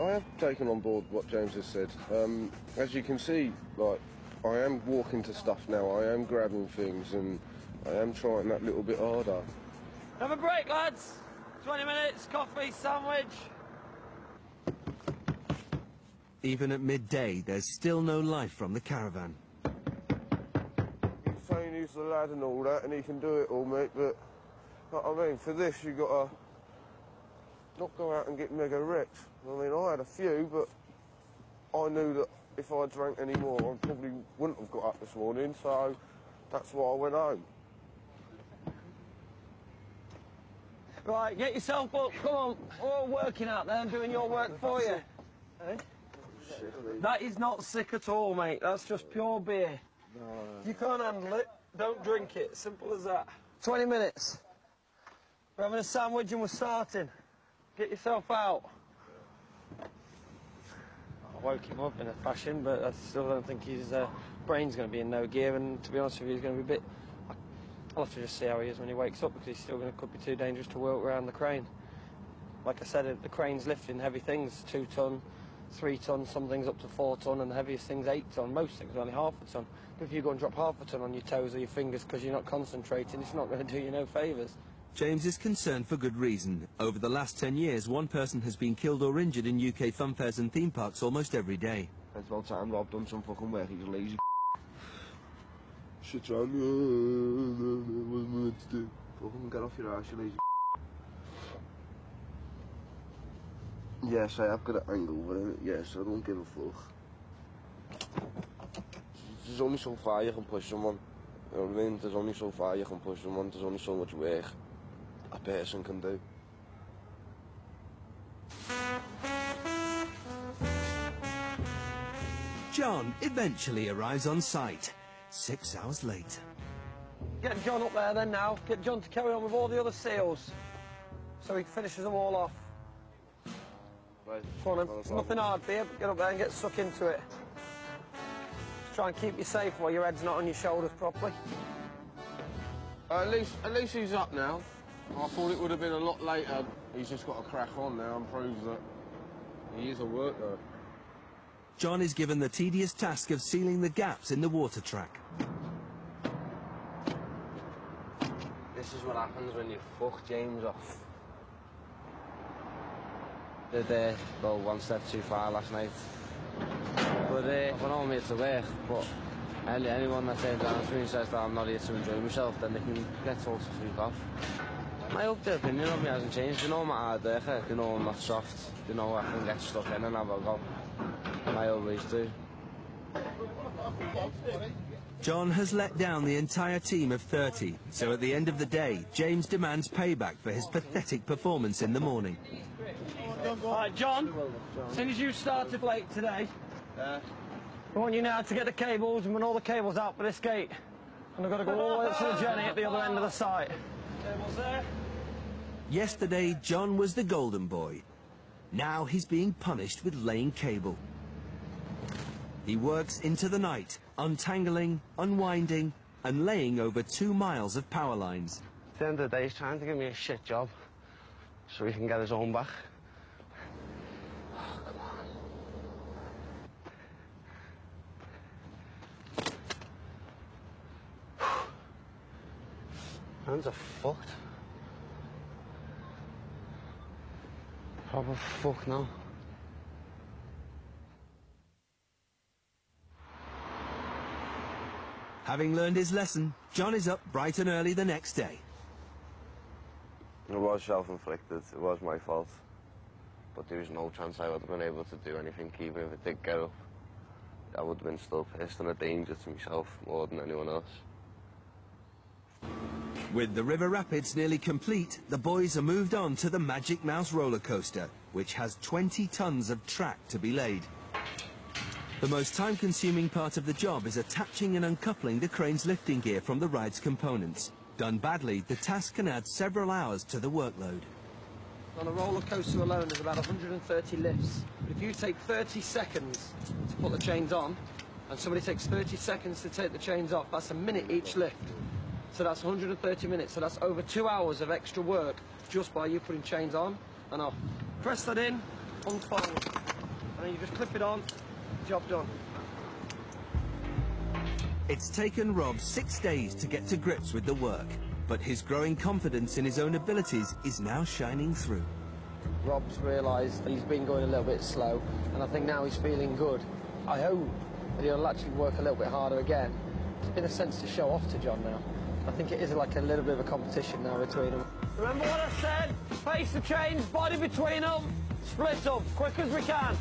I have taken on board what James has said. As you can see, like, I am walking to stuff now, I am grabbing things, and I am trying that little bit harder. Have a break, lads. 20 minutes, coffee, sandwich. Even at midday, there's still no life from the caravan. He's saying he's the lad and all that, and he can do it all, mate, but, what I mean, for this, you've got to not go out and get mega wrecked. I mean, I had a few, but I knew that if I drank any more, I probably wouldn't have got up this morning, so that's why I went home. Right, get yourself up, come on. We're all working out there and doing your work for you. Hey? That is not sick at all, mate. That's just pure beer. No. If you can't handle it, don't drink it. Simple as that. 20 minutes. We're having a sandwich and we're starting. Get yourself out. I woke him up in a fashion, but I still don't think his brain's going to be in no gear, and to be honest with you, he's going to be a bit... I'll have to just see how he is when he wakes up, because he's still could be too dangerous to work around the crane. Like I said, the crane's lifting heavy things, 2 ton, 3 ton, some things up to 4 ton, and the heaviest thing's 8 ton. Most things are only half a ton. But if you go and drop half a ton on your toes or your fingers because you're not concentrating, it's not going to do you no favours. James is concerned for good reason. Over the last 10 years, one person has been killed or injured in UK fun fairs and theme parks almost every day. It's about time Rob done some fucking work, he's lazy. Shit's on you, what am I meant to do? Fucking get off your ass, you lazy. Yes, I have got an angle with it, yes, I don't give a fuck. There's only so far you can push someone. You know what I mean? There's only so far you can push someone, there's only so much work a person can do. John eventually arrives on site, 6 hours late. Get John up there then now. Get John to carry on with all the other seals, so he finishes them all off. Right. Come on, it's nothing hard, babe. Get up there and get stuck into it. Just try and keep you safe while your head's not on your shoulders properly. At least he's up now. I thought it would have been a lot later. He's just got to crack on now and prove that he is a worker. John is given the tedious task of sealing the gaps in the water track. This is what happens when you fuck James off. Did go one step too far last night. But I went home here to work, but anyone that turns around to me and says that I'm not here to enjoy myself, then they can get told to freak off. I hope their opinion of me hasn't changed. They know I'm a hard worker, they know I'm not soft, they know I can get stuck in and have a go. And I always do. John has let down the entire team of 30, so at the end of the day, James demands payback for his pathetic performance in the morning. All right, John, as soon as you started late today, I want you now to get the cables and run all the cables out for this gate. And I've got to go all the way up to the jenny at the other end of the site. Cables there. Yesterday, John was the golden boy. Now he's being punished with laying cable. He works into the night, untangling, unwinding, and laying over 2 miles of power lines. At the end of the day, he's trying to give me a shit job so he can get his own back. Oh, come on. Hands are fucked. Proper fuck now. Having learned his lesson, John is up bright and early the next day. It was self-inflicted, it was my fault. But there was no chance I would have been able to do anything, even if it did get up. I would have been still pissed and a danger to myself more than anyone else. With the river rapids nearly complete, the boys are moved on to the Magic Mouse roller coaster, which has 20 tons of track to be laid. The most time-consuming part of the job is attaching and uncoupling the crane's lifting gear from the ride's components. Done badly, the task can add several hours to the workload. On a roller coaster alone, there's about 130 lifts. But if you take 30 seconds to put the chains on, and somebody takes 30 seconds to take the chains off, that's a minute each lift. So that's 130 minutes, so that's over 2 hours of extra work just by you putting chains on and off. Press that in, on forward. and then you just clip it on, job done. It's taken Rob 6 days to get to grips with the work, but his growing confidence in his own abilities is now shining through. Rob's realised he's been going a little bit slow, and I think now he's feeling good. I hope that he'll actually work a little bit harder again. In a sense to show off to John now. I think it is like a little bit of a competition now between them. Remember what I said? Face the chains, body between them, split them, quick as we can.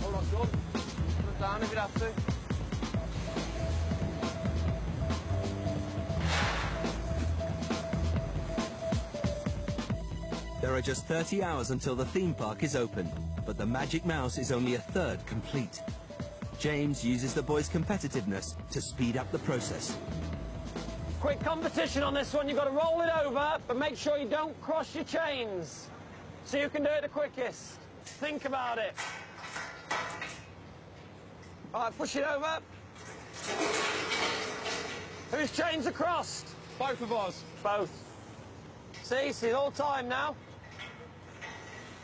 Hold on, John. Put it down if you have to. There are just 30 hours until the theme park is open, but the Magic Mouse is only a third complete. James uses the boys' competitiveness to speed up the process. Quick competition on this one. You've got to roll it over, but make sure you don't cross your chains. So you can do it the quickest. Think about it. All right, push it over. Whose chains are crossed? Both of us. Both. See, it's all time now.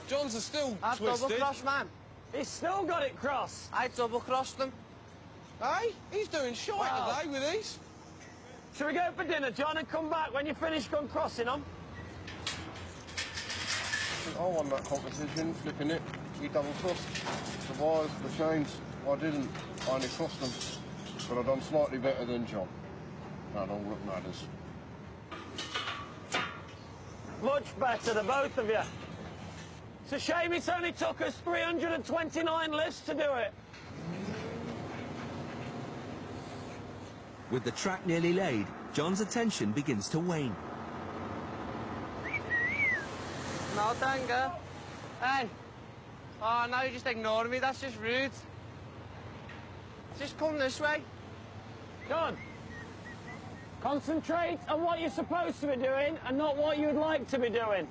John's are still I've twisted. double crossed, man. He's still got it crossed. I double crossed them. Hey, he's doing shite Wow. today with these. Shall we go for dinner, John, and come back when you finish crossing them? I won that competition, flipping it. He double crossed the wires, the chains. I didn't. I only crossed them. But I've done slightly better than John. That's all that matters. Much better, the both of you. It's a shame it's only took us 329 lifts to do it. With the track nearly laid, John's attention begins to wane. No, thank you. Hey. Oh, now you're just ignoring me. That's just rude. Just come this way. John, concentrate on what you're supposed to be doing and not what you'd like to be doing.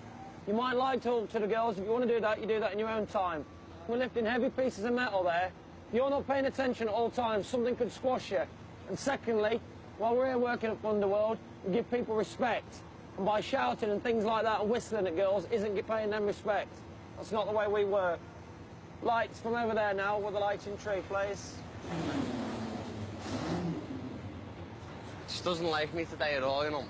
You might like to talk to the girls. If you want to do that, you do that in your own time. We're lifting heavy pieces of metal there. If you're not paying attention at all times, something could squash you. And secondly, while we're here working at Thunderworld, we give people respect. And by shouting and things like that and whistling at girls isn't paying them respect. That's not the way we work. Lights from over there now with the lighting tree, please. Just doesn't like me today at all, you know.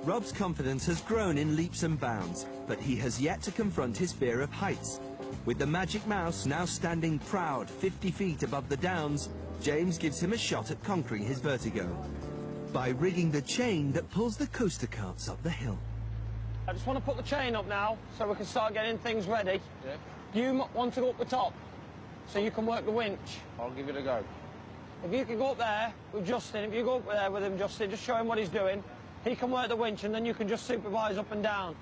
Rob's confidence has grown in leaps and bounds, but he has yet to confront his fear of heights. With the Magic Mouse now standing proud 50 feet above the downs, James gives him a shot at conquering his vertigo by rigging the chain that pulls the coaster carts up the hill. I just want to put the chain up now so we can start getting things ready. Yeah. You want to go up the top so you can work the winch. I'll give it a go. If you can go up there with Justin, if you go up there with him, Justin, just show him what he's doing. He can work the winch and then you can just supervise up and down.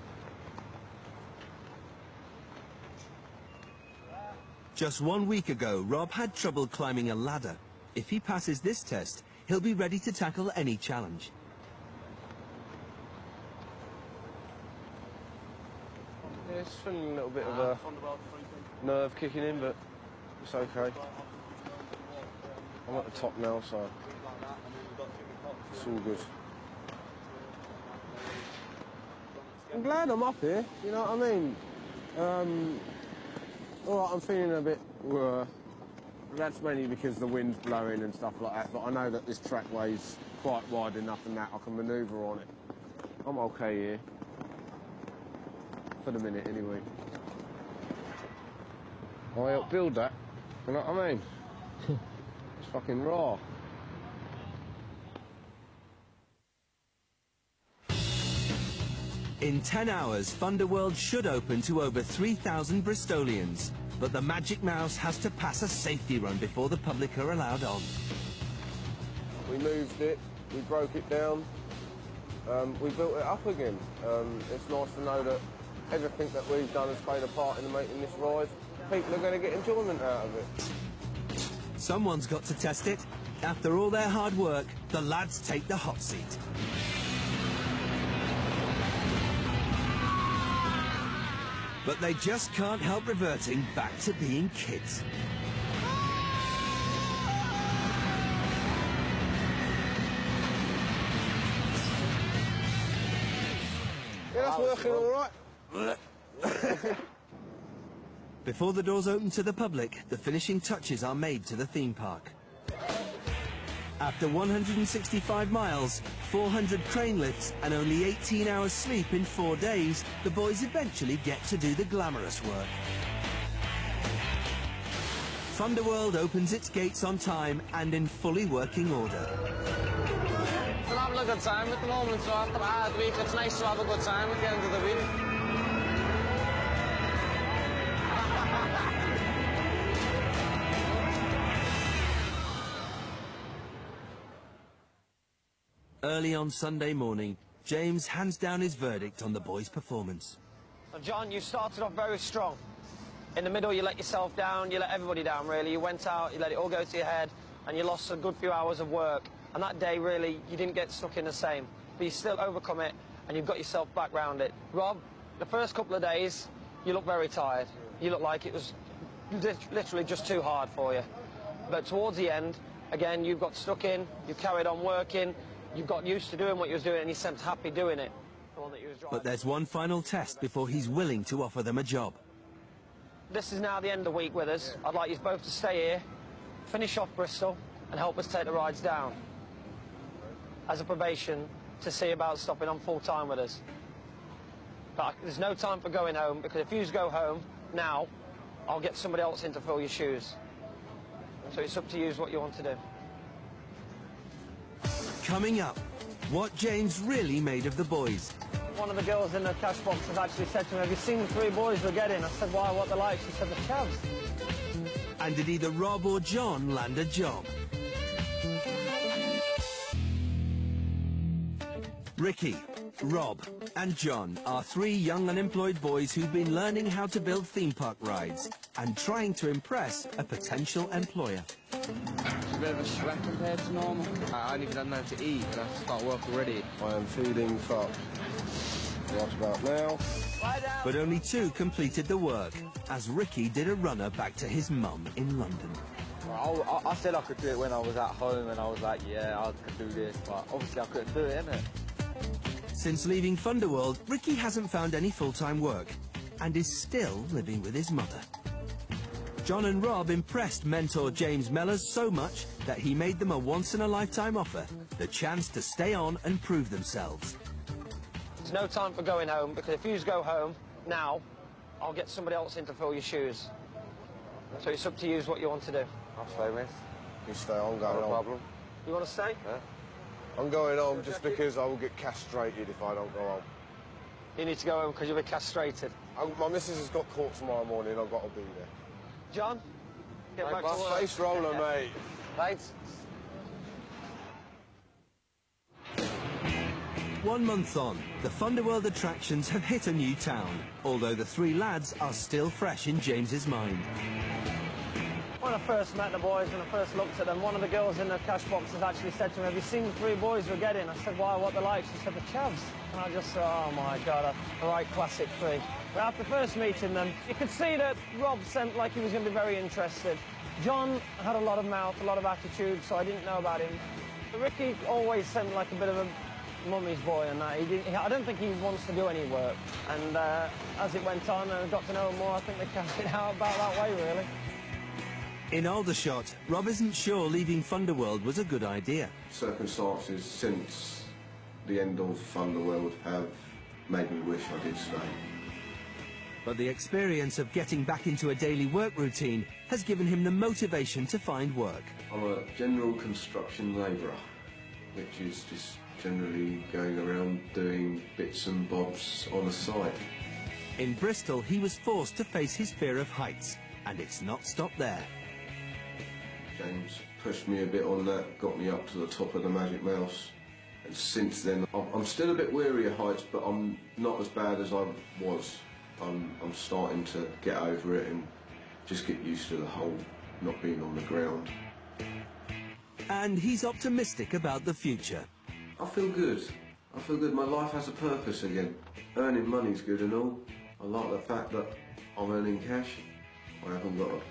Just 1 week ago, Rob had trouble climbing a ladder. If he passes this test, he'll be ready to tackle any challenge. Yeah, it's feeling a little bit of a nerve kicking in, but it's okay. I'm at the top now, so it's all good. I'm glad I'm up here, you know what I mean? All right, I'm feeling a bit... that's mainly because the wind's blowing and stuff like that, but I know that this trackway's quite wide enough and that I can manoeuvre on it. I'm okay here. For the minute, anyway. I helped build that, you know what I mean? It's fucking raw. In 10 hours, Thunderworld should open to over 3,000 Bristolians, but the Magic Mouse has to pass a safety run before the public are allowed on. We moved it, we broke it down, we built it up again. It's nice to know that everything that we've done has played a part in making this ride. People are going to get enjoyment out of it. Someone's got to test it. After all their hard work, the lads take the hot seat. But they just can't help reverting back to being kids. that's working all right. Before the doors open to the public, the finishing touches are made to the theme park. After 165 miles, 400 crane lifts and only 18 hours sleep in 4 days, the boys eventually get to do the glamorous work. Thunderworld opens its gates on time and in fully working order. We're having a good time at the moment, so after a hard week, it's nice to have a good time at the end of the week. Early on Sunday morning, James hands down his verdict on the boys' performance. So John, you started off very strong. In the middle, you let yourself down, you let everybody down, really. You went out, you let it all go to your head, and you lost a good few hours of work. And that day, really, you didn't get stuck in the same. But you still overcome it, and you've got yourself back round it. Rob, the first couple of days, you look very tired. You look like it was literally just too hard for you. But towards the end, again, you've got stuck in, you carried on working, you've got used to doing what you was doing, and you seemed happy doing it. The one that you was driving. But there's one final test before he's willing to offer them a job. This is now the end of the week with us. I'd like you both to stay here, finish off Bristol, and help us take the rides down. As a probation, to see about stopping on full time with us. But there's no time for going home, because if you go home now, I'll get somebody else in to fill your shoes. So it's up to you what you want to do. Coming up, what James really made of the boys. One of the girls in the cash box has actually said to me, have you seen the 3 boys we're getting? I said, why, what they're like? She said, the chavs. And did either Rob or John land a job? Ricky, Rob and John are 3 young unemployed boys who've been learning how to build theme park rides and trying to impress a potential employer. It's a bit of a sweat compared to normal. I haven't even had nothing to eat and I have to start work already. I am feeling fucked. Right about now. But only 2 completed the work, as Ricky did a runner back to his mum in London. I said I could do it when I was at home and I was like, yeah, I could do this, but obviously I couldn't do it, innit? Since leaving Thunderworld, Ricky hasn't found any full-time work and is still living with his mother. John and Rob impressed mentor James Mellors so much that he made them a once-in-a-lifetime offer, the chance to stay on and prove themselves. There's no time for going home, because if you go home now, I'll get somebody else in to fill your shoes. So it's up to you what you want to do. I'll stay, mate. You stay on, going No on. problem. You want to stay? Yeah. I'm going home just because I will get castrated if I don't go home. You need to go home because you'll be castrated. My missus has got caught tomorrow morning, I've got to be there. John, get back to work. Face roller, mate. Right. 1 month on, the Thunderworld attractions have hit a new town, although the 3 lads are still fresh in James's mind. When I first met the boys, when I first looked at them, one of the girls in the cash box has actually said to me, have you seen the 3 boys we're getting? I said, why, what they're like? She said, the chavs. And I just thought, oh my God, a right classic 3. But after first meeting them, you could see that Rob seemed like he was going to be very interested. John had a lot of mouth, a lot of attitude, so I didn't know about him. But Ricky always seemed like a bit of a mummy's boy and that. I don't think he wants to do any work. And as it went on and I got to know him more, I think they carried it out about that way, really. In Aldershot, Rob isn't sure leaving Thunderworld was a good idea. Circumstances since the end of Thunderworld have made me wish I did stay. But the experience of getting back into a daily work routine has given him the motivation to find work. I'm a general construction labourer, which is just generally going around doing bits and bobs on a site. In Bristol, he was forced to face his fear of heights, and it's not stopped there. James pushed me a bit on that, got me up to the top of the Magic Mouse. And since then, I'm still a bit weary of heights, but I'm not as bad as I was. I'm starting to get over it and just get used to the whole not being on the ground. And he's optimistic about the future. I feel good. I feel good. My life has a purpose again. Earning money's good and all. I like the fact that I'm earning cash. I haven't got to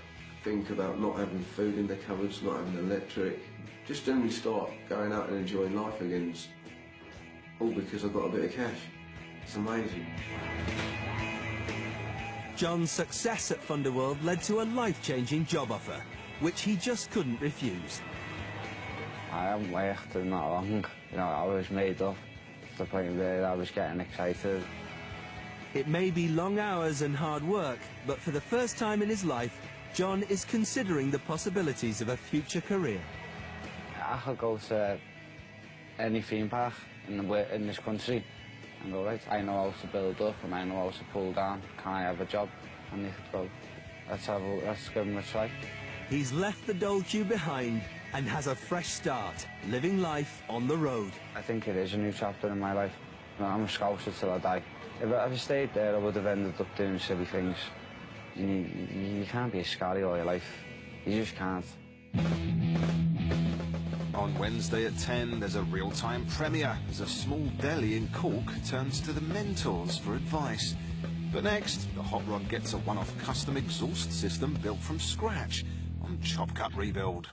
think about not having food in the cupboards, not having electric. Just generally start going out and enjoying life again. All because I've got a bit of cash. It's amazing. John's success at Thunderworld led to a life-changing job offer, which he just couldn't refuse. I haven't worked in that long. You know, I was made up to the point where I was getting excited. It may be long hours and hard work, but for the first time in his life, John is considering the possibilities of a future career. I could go to any theme park in this country and go, right, I know how to build up and I know how to pull down. Can I have a job? And they could go, let's give him a try. He's left the Dole queue behind and has a fresh start, living life on the road. I think it is a new chapter in my life. You know, I'm a Scouser till I die. If I stayed there, I would have ended up doing silly things. You can't be a Scally all your life. You just can't. On Wednesday at 10, there's a real-time premiere as a small deli in Cork turns to the Mentors for advice. But next, the hot rod gets a one-off custom exhaust system built from scratch on Chop Cut Rebuild.